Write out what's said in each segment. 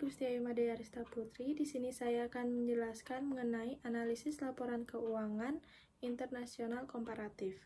Kustiayu Made Arista Putri. Di sini saya akan menjelaskan mengenai analisis laporan keuangan internasional komparatif.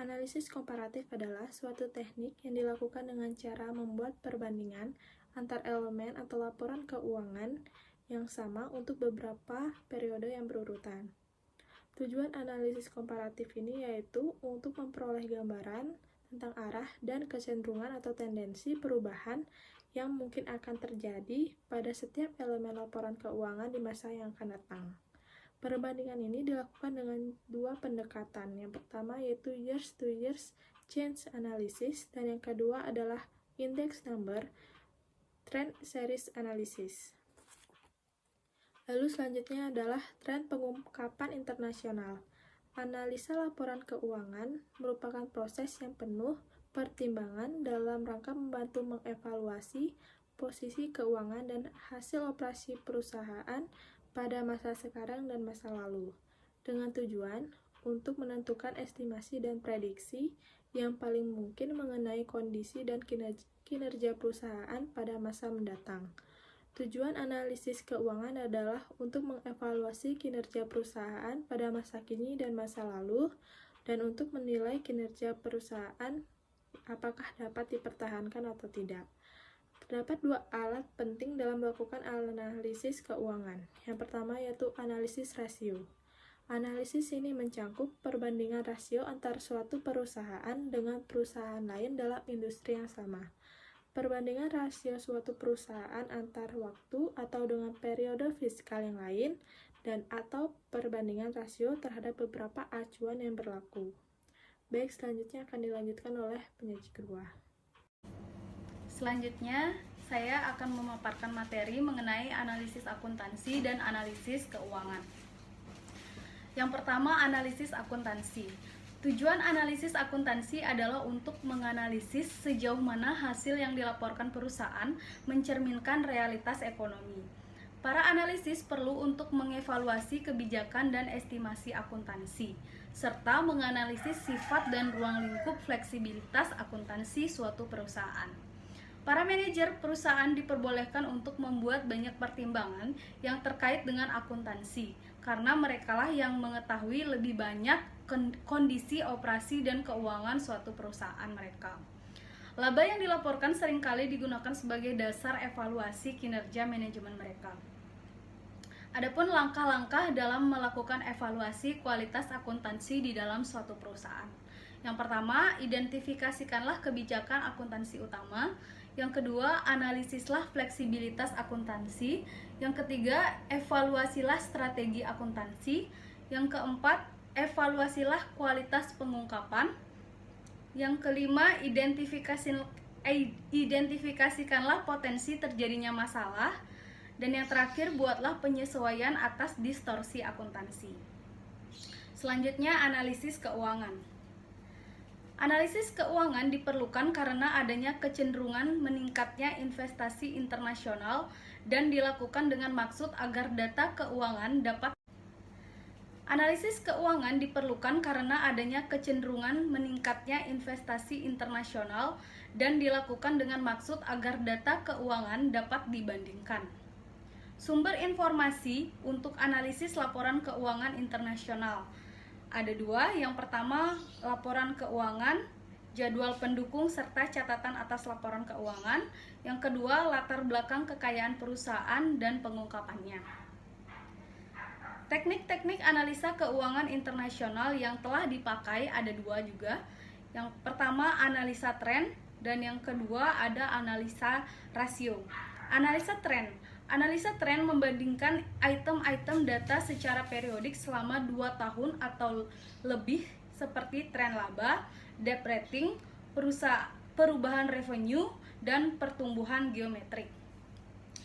Analisis komparatif adalah suatu teknik yang dilakukan dengan cara membuat perbandingan antar elemen atau laporan keuangan yang sama untuk beberapa periode yang berurutan. Tujuan analisis komparatif ini yaitu untuk memperoleh gambaran tentang arah dan kecenderungan atau tendensi perubahan yang mungkin akan terjadi pada setiap elemen laporan keuangan di masa yang akan datang. Perbandingan ini dilakukan dengan dua pendekatan. Yang pertama yaitu years to years change analysis, dan yang kedua adalah index number trend series analysis. Lalu selanjutnya adalah tren pengungkapan internasional. Analisa laporan keuangan merupakan proses yang penuh pertimbangan dalam rangka membantu mengevaluasi posisi keuangan dan hasil operasi perusahaan pada masa sekarang dan masa lalu, dengan tujuan untuk menentukan estimasi dan prediksi yang paling mungkin mengenai kondisi dan kinerja perusahaan pada masa mendatang. Tujuan analisis keuangan adalah untuk mengevaluasi kinerja perusahaan pada masa kini dan masa lalu, dan untuk menilai kinerja perusahaan apakah dapat dipertahankan atau tidak. Terdapat dua alat penting dalam melakukan analisis keuangan. Yang pertama yaitu analisis rasio. Analisis ini mencakup perbandingan rasio antar suatu perusahaan dengan perusahaan lain dalam industri yang sama. Perbandingan rasio suatu perusahaan antar waktu atau dengan periode fiskal yang lain, dan atau perbandingan rasio terhadap beberapa acuan yang berlaku. Baik, selanjutnya akan dilanjutkan oleh penyaji kedua. Selanjutnya, saya akan memaparkan materi mengenai analisis akuntansi dan analisis keuangan. Yang pertama, analisis akuntansi. Tujuan analisis akuntansi adalah untuk menganalisis sejauh mana hasil yang dilaporkan perusahaan mencerminkan realitas ekonomi. Para analisis perlu untuk mengevaluasi kebijakan dan estimasi akuntansi, serta menganalisis sifat dan ruang lingkup fleksibilitas akuntansi suatu perusahaan. Para manajer perusahaan diperbolehkan untuk membuat banyak pertimbangan yang terkait dengan akuntansi, karena merekalah yang mengetahui lebih banyak kondisi operasi dan keuangan suatu perusahaan mereka. Laba yang dilaporkan seringkali digunakan sebagai dasar evaluasi kinerja manajemen mereka. Adapun langkah-langkah dalam melakukan evaluasi kualitas akuntansi di dalam suatu perusahaan. Yang pertama, identifikasikanlah kebijakan akuntansi utama. Yang kedua, analisislah fleksibilitas akuntansi. Yang ketiga, evaluasilah strategi akuntansi. Yang keempat, evaluasilah kualitas pengungkapan. Yang kelima, identifikasikanlah potensi terjadinya masalah. Dan yang terakhir, buatlah penyesuaian atas distorsi akuntansi. Selanjutnya, analisis keuangan. Analisis keuangan diperlukan karena adanya kecenderungan meningkatnya investasi internasional dan dilakukan dengan maksud agar data keuangan dapat Analisis keuangan diperlukan karena adanya kecenderungan meningkatnya investasi internasional dan dilakukan dengan maksud agar data keuangan dapat dibandingkan. Sumber informasi untuk analisis laporan keuangan internasional. Ada dua, yang pertama laporan keuangan, jadwal pendukung serta catatan atas laporan keuangan. Yang kedua, latar belakang kekayaan perusahaan dan pengungkapannya. Teknik-teknik analisa keuangan internasional yang telah dipakai ada dua juga. Yang pertama analisa tren, dan yang kedua ada analisa rasio. Analisa tren. Analisa tren membandingkan item-item data secara periodik selama 2 tahun atau lebih, seperti tren laba, debt rating, perubahan revenue, dan pertumbuhan geometrik.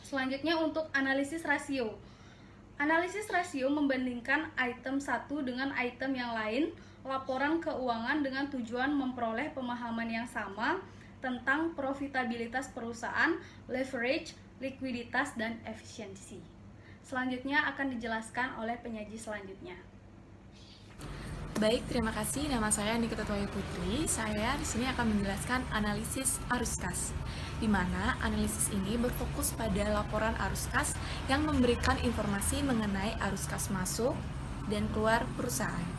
Selanjutnya untuk analisis rasio. Analisis rasio membandingkan item satu dengan item yang lain, laporan keuangan dengan tujuan memperoleh pemahaman yang sama tentang profitabilitas perusahaan, leverage, likuiditas, dan efisiensi. Selanjutnya akan dijelaskan oleh penyaji selanjutnya. Baik, terima kasih. Nama saya Nikita Toyo Putri. Saya di sini akan menjelaskan analisis arus kas, di mana analisis ini berfokus pada laporan arus kas yang memberikan informasi mengenai arus kas masuk dan keluar perusahaan,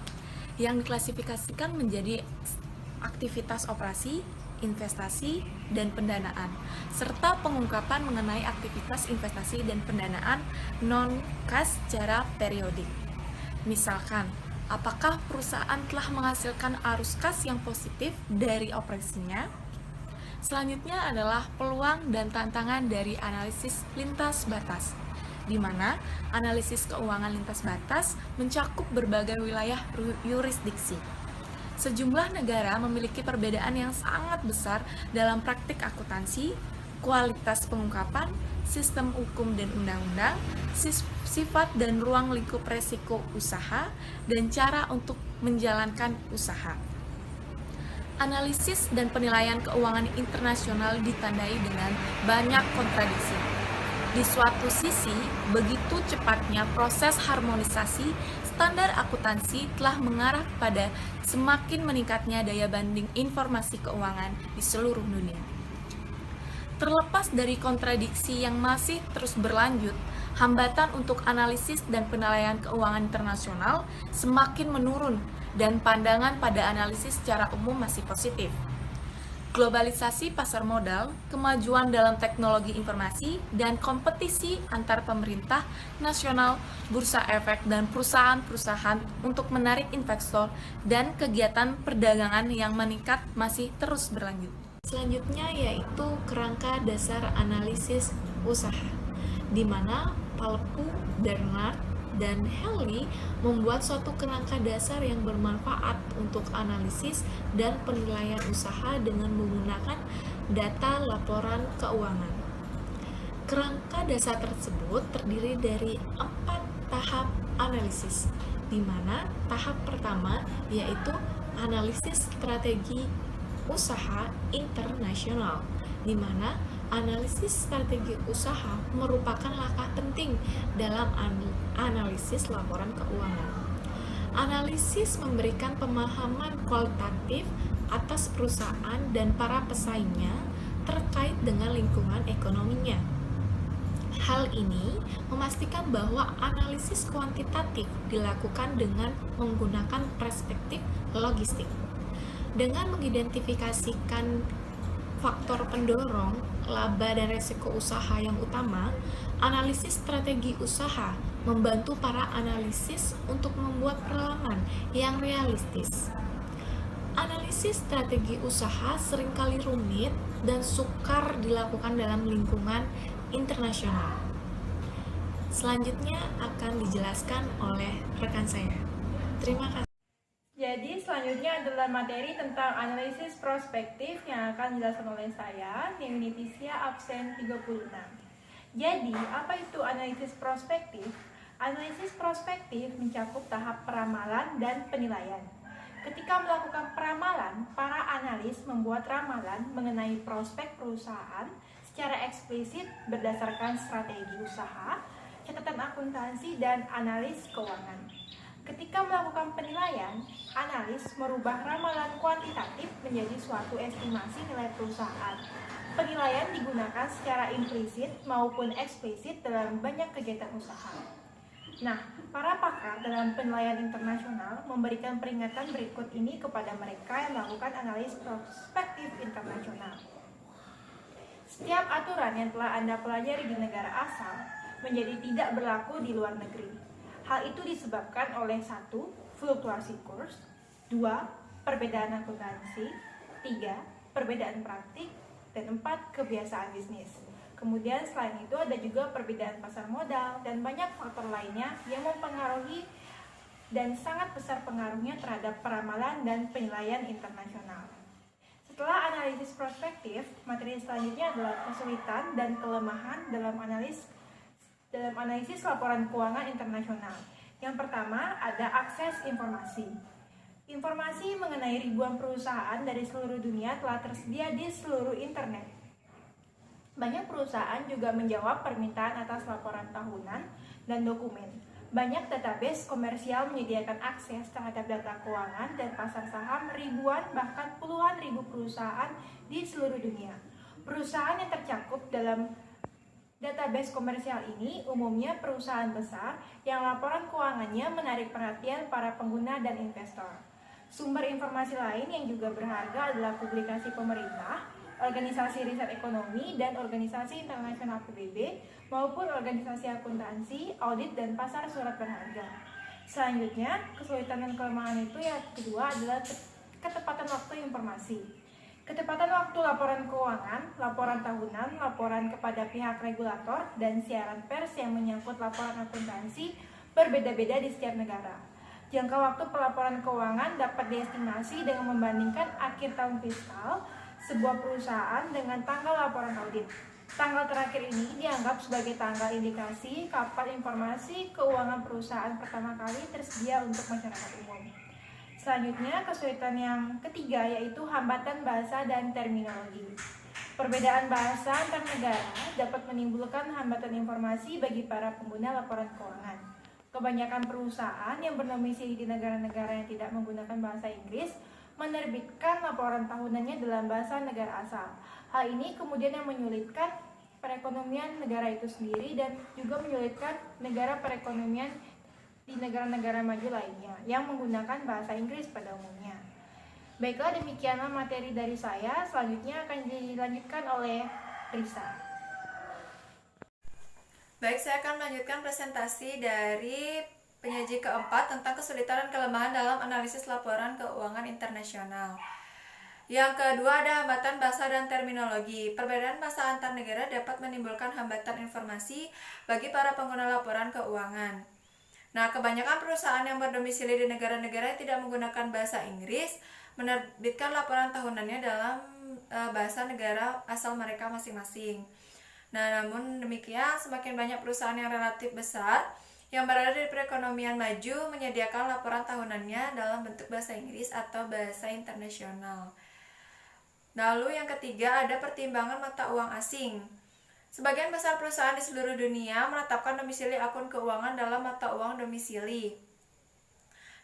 yang diklasifikasikan menjadi aktivitas operasi, investasi, dan pendanaan, serta pengungkapan mengenai aktivitas investasi dan pendanaan non-kas secara periodik. Misalkan, apakah perusahaan telah menghasilkan arus kas yang positif dari operasinya? Selanjutnya adalah peluang dan tantangan dari analisis lintas batas, di mana analisis keuangan lintas batas mencakup berbagai wilayah yurisdiksi. Sejumlah negara memiliki perbedaan yang sangat besar dalam praktik akuntansi, kualitas pengungkapan, sistem hukum dan undang-undang, sifat dan ruang lingkup resiko usaha, dan cara untuk menjalankan usaha. Analisis dan penilaian keuangan internasional ditandai dengan banyak kontradiksi. Di suatu sisi, begitu cepatnya proses harmonisasi standar akuntansi telah mengarah pada semakin meningkatnya daya banding informasi keuangan di seluruh dunia. Terlepas dari kontradiksi yang masih terus berlanjut, hambatan untuk analisis dan penilaian keuangan internasional semakin menurun dan pandangan pada analisis secara umum masih positif. Globalisasi pasar modal, kemajuan dalam teknologi informasi, dan kompetisi antar pemerintah nasional, bursa efek, dan perusahaan-perusahaan untuk menarik investor dan kegiatan perdagangan yang meningkat masih terus berlanjut. Selanjutnya yaitu kerangka dasar analisis usaha, di mana Palpu, Bernard, dan Haley membuat suatu kerangka dasar yang bermanfaat untuk analisis dan penilaian usaha dengan menggunakan data laporan keuangan. Kerangka dasar tersebut terdiri dari 4 tahap analisis, di mana tahap pertama yaitu analisis strategi usaha internasional, di mana analisis strategi usaha merupakan langkah penting dalam analisis laporan keuangan. Analisis memberikan pemahaman kualitatif atas perusahaan dan para pesaingnya terkait dengan lingkungan ekonominya. Hal ini memastikan bahwa analisis kuantitatif dilakukan dengan menggunakan perspektif logistik. Dengan mengidentifikasikan faktor pendorong, laba dan resiko usaha yang utama, analisis strategi usaha membantu para analisis untuk membuat perlaman yang realistis. Analisis strategi usaha seringkali rumit dan sukar dilakukan dalam lingkungan internasional. Selanjutnya akan dijelaskan oleh rekan saya. Terima kasih. Jadi selanjutnya adalah materi tentang analisis prospektif yang akan dijelaskan oleh saya, Neunitisia absen 36. Jadi, apa itu analisis prospektif? Analisis prospektif mencakup tahap peramalan dan penilaian. Ketika melakukan peramalan, para analis membuat ramalan mengenai prospek perusahaan secara eksplisit berdasarkan strategi usaha, catatan akuntansi, dan analis keuangan. Ketika melakukan penilaian, analis merubah ramalan kuantitatif menjadi suatu estimasi nilai perusahaan. Penilaian digunakan secara implisit maupun eksplisit dalam banyak kegiatan usaha. Nah, para pakar dalam penilaian internasional memberikan peringatan berikut ini kepada mereka yang melakukan analis prospektif internasional. Setiap aturan yang telah Anda pelajari di negara asal menjadi tidak berlaku di luar negeri. Hal itu disebabkan oleh 1. Fluktuasi kurs, 2. Perbedaan akuntansi, 3. Perbedaan praktik, dan 4. Kebiasaan bisnis. Kemudian selain itu ada juga perbedaan pasar modal dan banyak faktor lainnya yang mempengaruhi dan sangat besar pengaruhnya terhadap peramalan dan penilaian internasional. Setelah analisis prospektif, materi selanjutnya adalah kesulitan dan kelemahan dalam analisis laporan keuangan internasional. Yang pertama ada akses informasi. Informasi mengenai ribuan perusahaan dari seluruh dunia telah tersedia di seluruh internet. Banyak perusahaan juga menjawab permintaan atas laporan tahunan dan dokumen. Banyak database komersial menyediakan akses terhadap data keuangan dan pasar saham ribuan bahkan puluhan ribu perusahaan di seluruh dunia. Perusahaan yang tercakup dalam database komersial ini umumnya perusahaan besar yang laporan keuangannya menarik perhatian para pengguna dan investor. Sumber informasi lain yang juga berharga adalah publikasi pemerintah, organisasi riset ekonomi, dan organisasi internasional PBB, maupun organisasi akuntansi, audit, dan pasar surat berharga. Selanjutnya, kesulitan dan kelemahan itu yang kedua adalah ketepatan waktu informasi. Ketepatan waktu laporan keuangan, laporan tahunan, laporan kepada pihak regulator, dan siaran pers yang menyangkut laporan akuntansi berbeda-beda di setiap negara. Jangka waktu pelaporan keuangan dapat diestimasi dengan membandingkan akhir tahun fiskal sebuah perusahaan dengan tanggal laporan audit. Tanggal terakhir ini dianggap sebagai tanggal indikasi kapan informasi keuangan perusahaan pertama kali tersedia untuk masyarakat umum. Selanjutnya, kesulitan yang ketiga yaitu hambatan bahasa dan terminologi. Perbedaan bahasa antar negara dapat menimbulkan hambatan informasi bagi para pengguna laporan keuangan. Kebanyakan perusahaan yang berdomisili di negara-negara yang tidak menggunakan bahasa Inggris menerbitkan laporan tahunannya dalam bahasa negara asal. Hal ini kemudian yang menyulitkan perekonomian negara itu sendiri dan juga menyulitkan negara perekonomian di negara-negara maju lainnya yang menggunakan bahasa Inggris pada umumnya. Baiklah, demikianlah materi dari saya. Selanjutnya akan dilanjutkan oleh Risa. Baik, saya akan melanjutkan presentasi dari penyaji keempat tentang kesulitan dan kelemahan dalam analisis laporan keuangan internasional. Yang kedua ada hambatan bahasa dan terminologi. Perbedaan bahasa antar negara dapat menimbulkan hambatan informasi bagi para pengguna laporan keuangan. Nah, kebanyakan perusahaan yang berdomisili di negara-negara yang tidak menggunakan bahasa Inggris menerbitkan laporan tahunannya dalam bahasa negara asal mereka masing-masing. Nah, namun demikian, semakin banyak perusahaan yang relatif besar yang berada di perekonomian maju menyediakan laporan tahunannya dalam bentuk bahasa Inggris atau bahasa internasional. Lalu yang ketiga ada pertimbangan mata uang asing. Sebagian besar perusahaan di seluruh dunia menetapkan domisili akun keuangan dalam mata uang domisili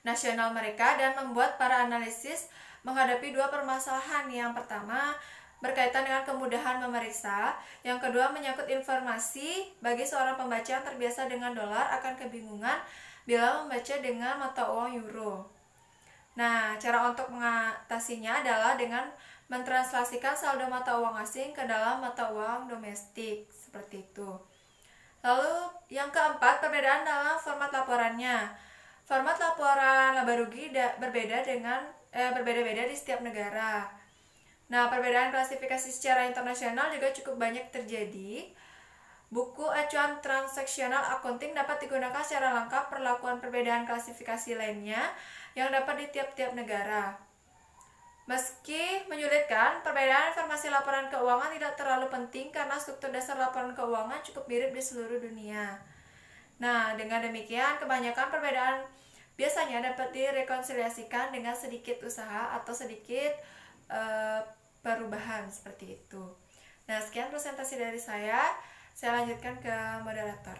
nasional mereka dan membuat para analisis menghadapi dua permasalahan. Yang pertama, berkaitan dengan kemudahan memeriksa. Yang kedua, menyangkut informasi. Bagi seorang pembaca yang terbiasa dengan dolar akan kebingungan bila membaca dengan mata uang euro. Nah, cara untuk mengatasinya adalah dengan mentranslasikan saldo mata uang asing ke dalam mata uang domestik, seperti itu. Lalu yang keempat, perbedaan dalam format laporannya. Format laporan laba rugi berbeda-beda di setiap negara. Nah, perbedaan klasifikasi secara internasional juga cukup banyak terjadi. Buku acuan transaksional accounting dapat digunakan secara lengkap perlakuan perbedaan klasifikasi lainnya yang dapat di tiap-tiap negara. Meski menyulitkan, perbedaan informasi laporan keuangan tidak terlalu penting karena struktur dasar laporan keuangan cukup mirip di seluruh dunia. Nah, dengan demikian, kebanyakan perbedaan biasanya dapat direkonsiliasikan dengan sedikit usaha atau sedikit perubahan seperti itu. Nah, sekian presentasi dari saya. Saya lanjutkan ke moderator.